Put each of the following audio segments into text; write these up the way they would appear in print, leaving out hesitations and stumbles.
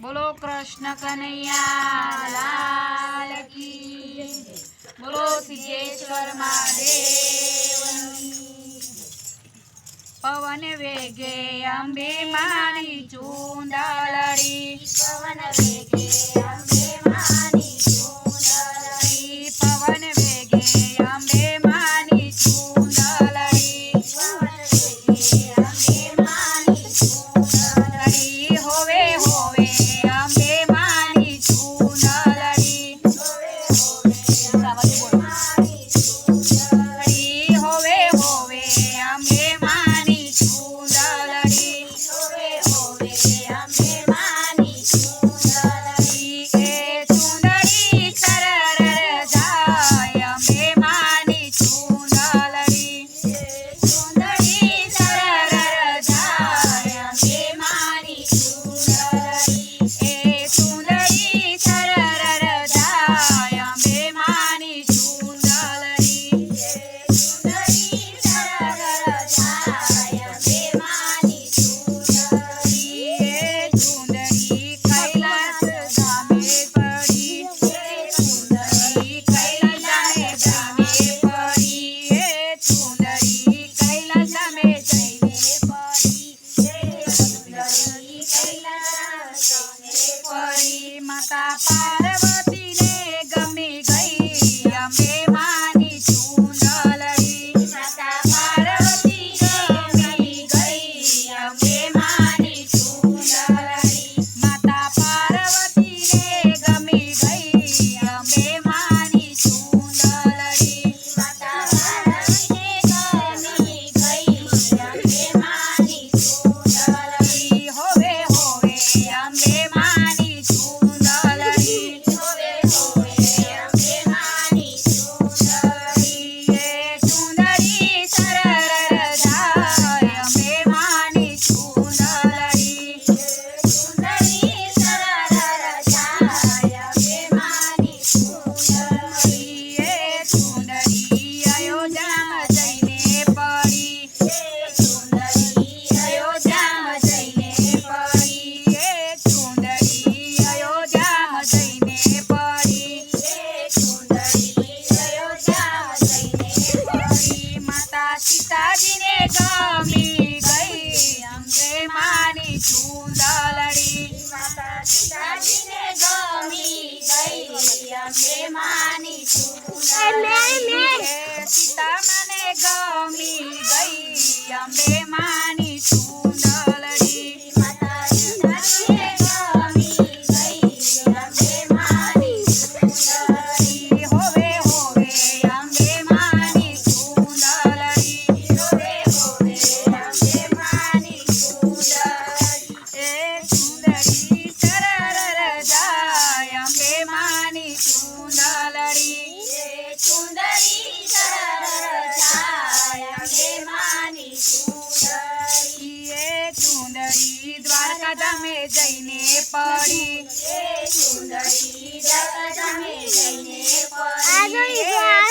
बोलो कृष्ण कन्हैया लाल की। बोलो सिद्धेश्वर महादेव। पवन वेगे अंबे मानी चूंदड़ी। पवन वेगे अंबे मानी चूंदड़ी। पवन वेगे अंबे मानी चूंदड़ी। पवन वेगे अंबे मानी चूंदड़ी। होवे होवे अंबे मानी चूंदड़ी। होवे होवे मानी चूंदड़ी। होवे होवे अंबे मानी चूंदड़ी। होवे होवे अंबे मानी चूंदड़ी। ए चूंदड़ी सरर जाय अंबे मानी चूंदड़ी। चूंदड़ी सरर जाय अंबे मानी चूंदड़ी। ए चूंदड़ी सरर जाय अंबे मानी चूंदड़ी। चूंदड़ी सरर जाय अंबे मानी चूंदड़ी। ए चूंदड़ी कैलाश धामे पड़ी। चूंदड़ी कैलाश धामे पड़ी। ए चूंदड़ी कैलाश धामे जैने पड़ी। चूंदड़ी कैलाश धामे पड़ी। माता पार्वती ने गमी गई अंबे मानी चूंदड़ी। माता पार्वती गमी गई अंबे मानी चूंदड़ी। माता पार्वती ने गमी गई अंबे मानी चूंदड़ी। माता पार्वती ने गमी गई अंबे मानी चूंदड़ी। होवे होवे अंबे मानी चूंदड़ी। होवे होवे अंबे मानी चूंदड़ी। ए चूंदड़ी सरर जाय अंबे मानी चूंदड़ी। चूंदड़ी सरर जाय अंबे मानी चूंदड़ी। ए चूंदड़ी अयोध्या में जैने पड़ी। चूंदड़ी अयोध्या में जैने पड़ी। ए चूंदड़ी अयोध्या में जैने पड़ी। चूंदड़ी अयोध्या में जैने पड़ी। माता सीता जी ने गमी गई अंबे मानी चूंदड़ी। माता सीता जी ने गमी गई अंबे मानी चूंदड़ी। सीता माने गमी गई अंबे मानी चूंदड़ी। माता सीता जी ने गमी गई अंबे मानी चूंदड़ी। होवे होवे अंबे मानी चूंदड़ी। होवे होवे अंबे मानी चूंदड़ी। ए चूंदड़ी सरर जाय अंबे मानी चूंदड़ी। ए चूंदड़ी सरर जाय अंबे मानी चूंदड़ी। ए चूंदड़ी द्वारका धामे जैने पड़ी। चूंदड़ी द्वारका धामे जैने पड़ी।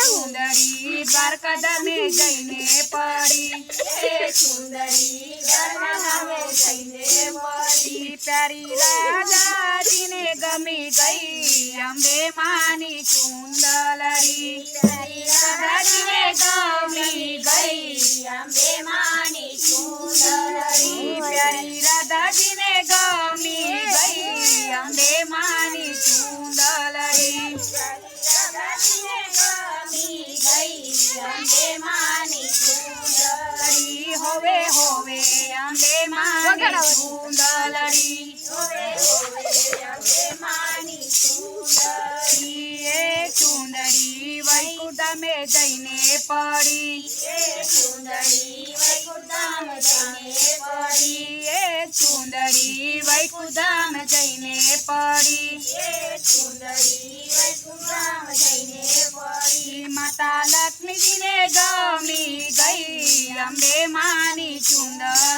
चूंदड़ी द्वारका धामे जैने पड़ी। चूंदड़ी द्वारका धामे जैने पड़ी। प्यारी राधा जी ने गमी गई अंबे मानी चूंदड़ी। प्यारी राधा जी ने गमी गई अंबे मानी चूंदड़ी। प्यारी राधा जी ने गमी गई अंबे मानी चूंदड़ी। राधा जी ने गमी गई अंबे मानी चूंदड़ी। होवे होवे अंबे मानी चूंदड़ी। होवे होवे अंबे मानी चूंदड़ी। ए चूंदड़ी वैकुंठ में जैने पड़ी। चूंदड़ी वैकुंठ में जैने पड़ी। ए चूंदड़ी वैकुंठ में जैने पड़ी। चूंदड़ी वैकुंठ में जैने पड़ी। माता लक्ष्मी जी ने गमी गई अंबे मानी चूंदड़ी।